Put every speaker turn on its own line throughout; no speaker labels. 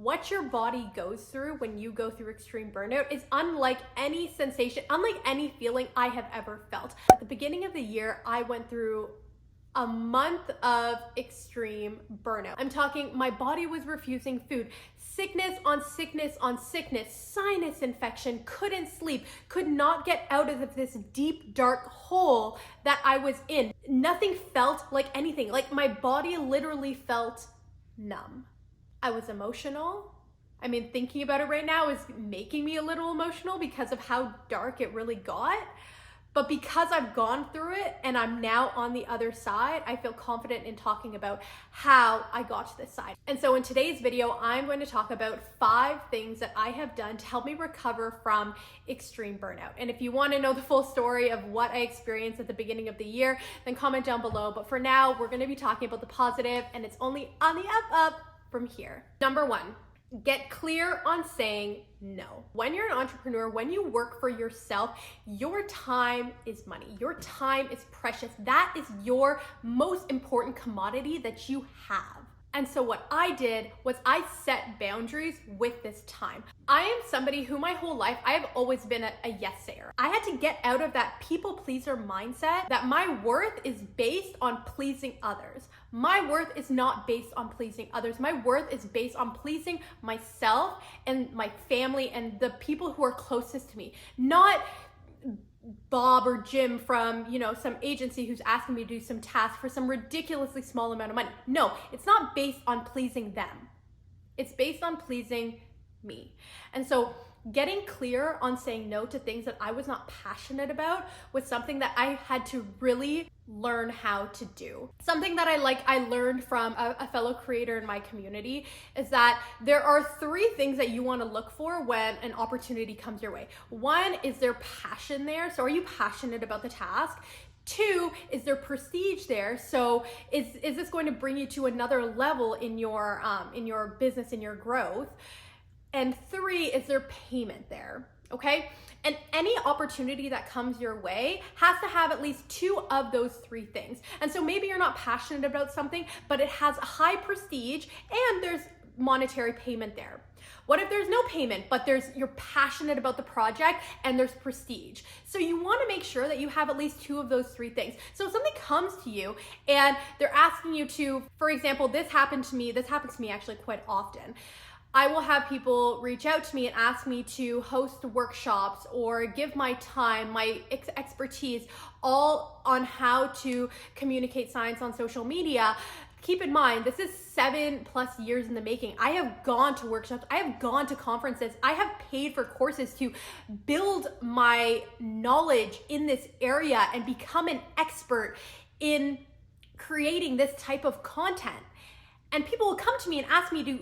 What your body goes through when you go through extreme burnout is unlike any sensation, unlike any feeling I have ever felt. At the beginning of the year, I went through a month of extreme burnout. I'm talking, my body was refusing food, sickness on sickness on sickness, sinus infection, couldn't sleep, could not get out of this deep, dark hole that I was in. Nothing felt like anything. Like my body literally felt numb. I was emotional. I mean, thinking about it right now is making me a little emotional because of how dark it really got. But because I've gone through it and I'm now on the other side, I feel confident in talking about how I got to this side. And so in today's video, I'm going to talk about 5 things that I have done to help me recover from extreme burnout. And if you want to know the full story of what I experienced at the beginning of the year, then comment down below. But for now, we're going to be talking about the positive, and it's only on the up from here. Number 1. Get clear on saying no. When you're an entrepreneur, when you work for yourself, your time is money. Your time is precious. That is your most important commodity that you have. And so what I did was I set boundaries with this time. I am somebody who my whole life, I have always been a yes sayer. I had to get out of that people pleaser mindset that my worth is based on pleasing others. My worth is not based on pleasing others. My worth is based on pleasing myself and my family and the people who are closest to me. Not Bob or Jim from, some agency who's asking me to do some task for some ridiculously small amount of money. No, it's not based on pleasing them. It's based on pleasing me. And so getting clear on saying no to things that I was not passionate about was something that I had to really learn how to do. Something that I learned from a fellow creator in my community is that there are 3 things that you want to look for when an opportunity comes your way. 1, is there passion there? So are you passionate about the task? 2, is there prestige there? So is this going to bring you to another level in your business, in your growth? And 3, is there payment there? Okay? And any opportunity that comes your way has to have at least 2 of those 3 things. And so maybe you're not passionate about something, but it has a high prestige and there's monetary payment there. What if there's no payment, but you're passionate about the project and there's prestige? So you want to make sure that you have at least 2 of those 3 things. So if something comes to you and they're asking you to, for example, this happens to me actually quite often. I will have people reach out to me and ask me to host workshops or give my time, my expertise, all on how to communicate science on social media. Keep in mind, this is 7+ years in the making. I have gone to workshops, I have gone to conferences, I have paid for courses to build my knowledge in this area and become an expert in creating this type of content. And people will come to me and ask me to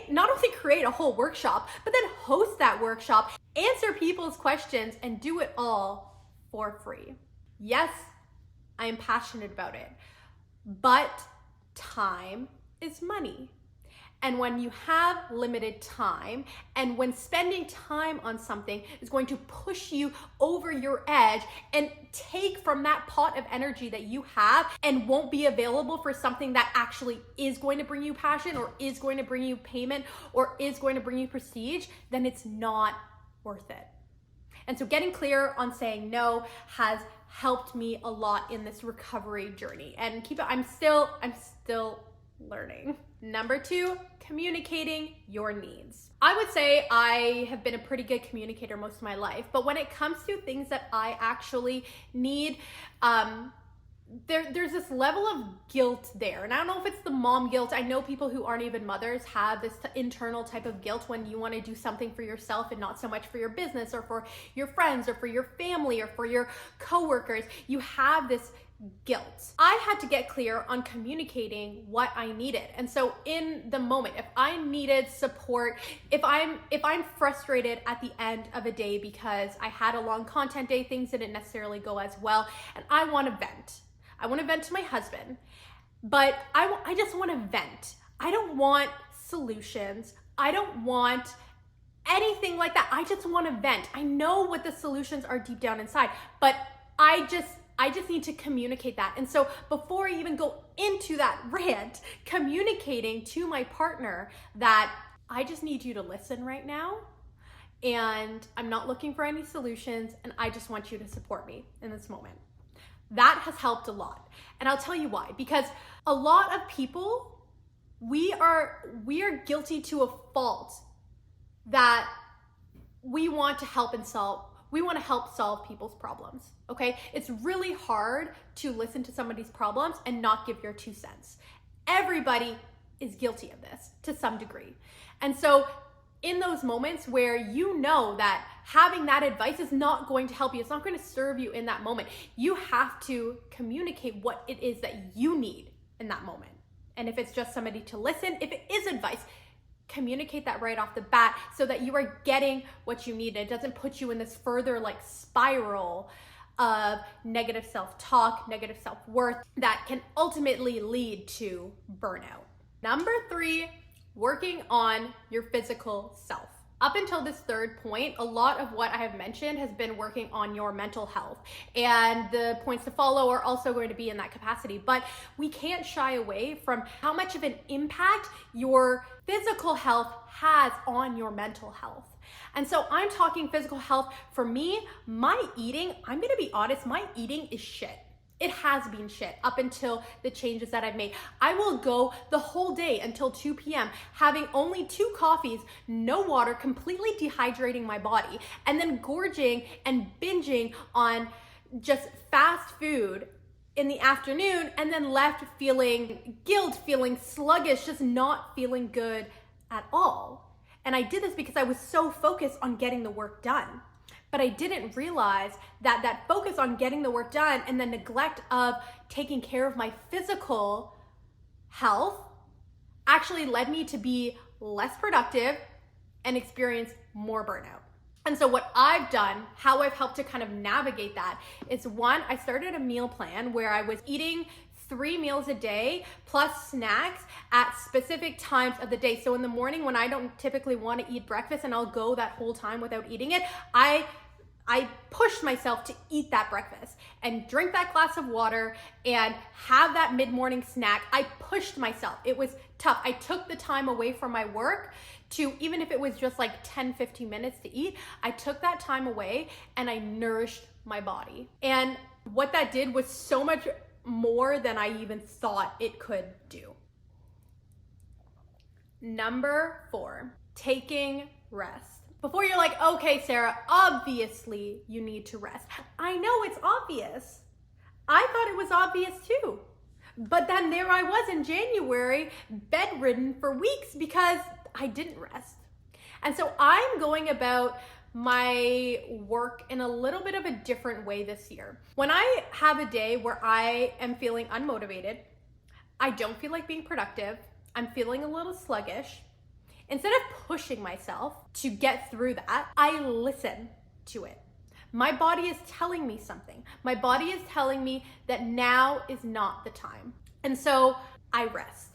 not only create a whole workshop, but then host that workshop, answer people's questions, and do it all for free. Yes, I am passionate about it, but time is money. And when you have limited time, and when spending time on something is going to push you over your edge and take from that pot of energy that you have and won't be available for something that actually is going to bring you passion or is going to bring you payment or is going to bring you prestige, then it's not worth it. And so getting clear on saying no has helped me a lot in this recovery journey. And I'm still learning. Number 2, communicating your needs. I would say I have been a pretty good communicator most of my life, but when it comes to things that I actually need, there's this level of guilt there. And I don't know if it's the mom guilt. I know people who aren't even mothers have this internal type of guilt when you want to do something for yourself and not so much for your business or for your friends or for your family or for your coworkers. You have this guilt. I had to get clear on communicating what I needed. And so in the moment, if I needed support, if I'm frustrated at the end of a day because I had a long content day, things didn't necessarily go as well, and I want to vent. I want to vent to my husband, but I just want to vent. I don't want solutions. I don't want anything like that. I just want to vent. I know what the solutions are deep down inside, but I just need to communicate that. And so before I even go into that rant, communicating to my partner that I just need you to listen right now. And I'm not looking for any solutions. And I just want you to support me in this moment. That has helped a lot. And I'll tell you why. Because a lot of people, we are guilty to a fault that we want to help solve people's problems, okay? It's really hard to listen to somebody's problems and not give your 2 cents. Everybody is guilty of this to some degree. And so in those moments where you know that having that advice is not going to help you, it's not going to serve you in that moment, you have to communicate what it is that you need in that moment. And if it's just somebody to listen, if it is advice, communicate that right off the bat so that you are getting what you need. It doesn't put you in this further like spiral of negative self-talk, negative self-worth that can ultimately lead to burnout. Number 3, working on your physical self. Up until this third point, a lot of what I have mentioned has been working on your mental health, and the points to follow are also going to be in that capacity. But we can't shy away from how much of an impact your physical health has on your mental health. And so I'm talking physical health. For me, my eating, I'm gonna be honest, my eating is shit. It has been shit up until the changes that I've made. I will go the whole day until 2 p.m. having only 2 coffees, no water, completely dehydrating my body, and then gorging and binging on just fast food in the afternoon, and then left feeling guilt, feeling sluggish, just not feeling good at all. And I did this because I was so focused on getting the work done. But I didn't realize that that focus on getting the work done and the neglect of taking care of my physical health actually led me to be less productive and experience more burnout. And so what I've done, how I've helped to kind of navigate that is, 1, I started a meal plan where I was eating 3 meals a day plus snacks at specific times of the day. So in the morning when I don't typically want to eat breakfast and I'll go that whole time without eating it, I pushed myself to eat that breakfast and drink that glass of water and have that mid-morning snack. I pushed myself. It was tough. I took the time away from my work to, even if it was just like 10, 15 minutes to eat, I took that time away and I nourished my body. And what that did was so much more than I even thought it could do. Number 4, taking rest. Before you're like, okay, Sarah, obviously you need to rest. I know it's obvious. I thought it was obvious too. But then there I was in January, bedridden for weeks because I didn't rest. And so I'm going about my work in a little bit of a different way this year. When I have a day where I am feeling unmotivated, I don't feel like being productive, I'm feeling a little sluggish, instead of pushing myself to get through that, I listen to it. My body is telling me something. My body is telling me that now is not the time. And so I rest.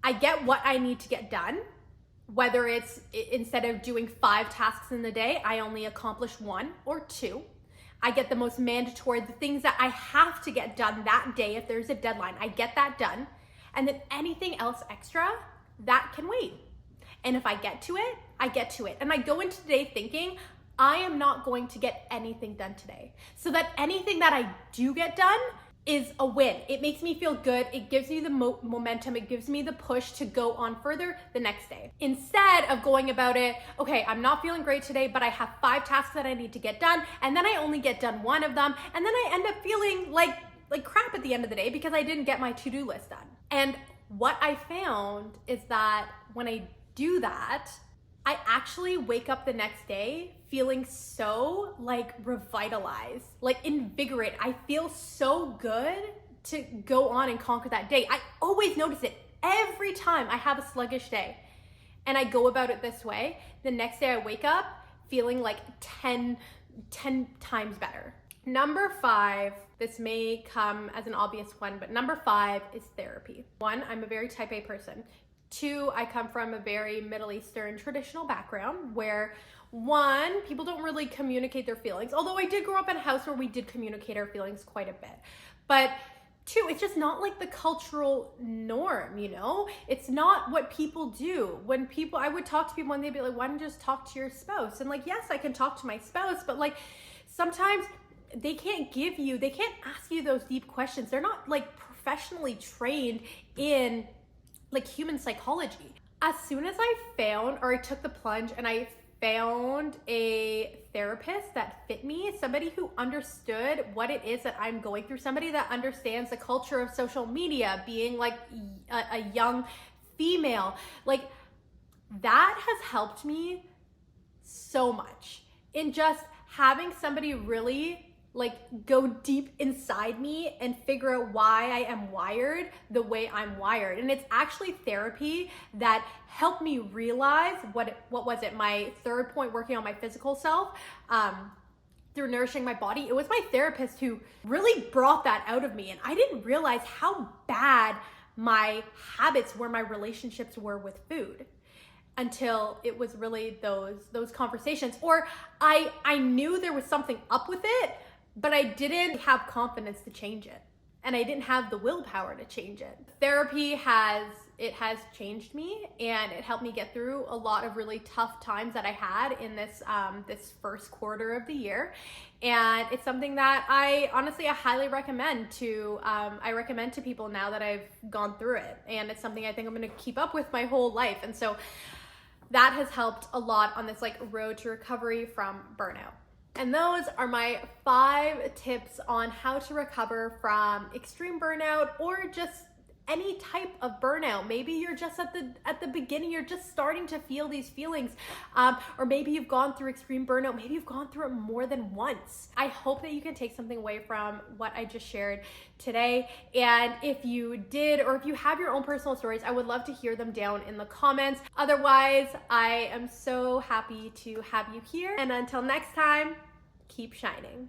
I get what I need to get done, whether it's instead of doing 5 tasks in the day, I only accomplish 1 or 2. I get the most mandatory, the things that I have to get done that day. If there's a deadline, I get that done. And then anything else extra, that can wait. And if I get to it, I get to it. And I go into today thinking, I am not going to get anything done today. So that anything that I do get done is a win. It makes me feel good. It gives me the momentum. It gives me the push to go on further the next day. Instead of going about it, okay, I'm not feeling great today, but I have 5 tasks that I need to get done. And then I only get done 1 of them. And then I end up feeling like crap at the end of the day because I didn't get my to-do list done. And what I found is that when I do that, I actually wake up the next day feeling so revitalized, invigorated. I feel so good to go on and conquer that day. I always notice it every time I have a sluggish day and I go about it this way. The next day I wake up feeling like 10 times better. Number 5, this may come as an obvious one, but number 5 is therapy. 1, I'm a very type A person. 2, I come from a very Middle Eastern traditional background where 1, people don't really communicate their feelings. Although I did grow up in a house where we did communicate our feelings quite a bit. But Two, it's just not like the cultural norm, you know? It's not what people do. When people, I would talk to people and they'd be like, why don't you just talk to your spouse? And like, yes, I can talk to my spouse, but like sometimes they can't ask you those deep questions. They're not like professionally trained in like human psychology. As soon as I took the plunge and I found a therapist that fit me, somebody who understood what it is that I'm going through, somebody that understands the culture of social media, being like a young female, like that has helped me so much in just having somebody really like go deep inside me and figure out why I am wired the way I'm wired. And it's actually therapy that helped me realize what was it, my third point, working on my physical self, through nourishing my body. It was my therapist who really brought that out of me. And I didn't realize how bad my habits were, my relationships were with food, until it was really those conversations. Or I knew there was something up with it, but I didn't have confidence to change it. And I didn't have the willpower to change it. Therapy has changed me, and it helped me get through a lot of really tough times that I had in this first quarter of the year. And it's something that I highly recommend to people now that I've gone through it. And it's something I think I'm gonna keep up with my whole life. And so that has helped a lot on this like road to recovery from burnout. And those are my 5 tips on how to recover from extreme burnout, or just any type of burnout. Maybe you're just at the beginning, you're just starting to feel these feelings, or maybe you've gone through extreme burnout, maybe you've gone through it more than once. I hope that you can take something away from what I just shared today. And if you did, or if you have your own personal stories, I would love to hear them down in the comments. Otherwise, I am so happy to have you here. And until next time, keep shining.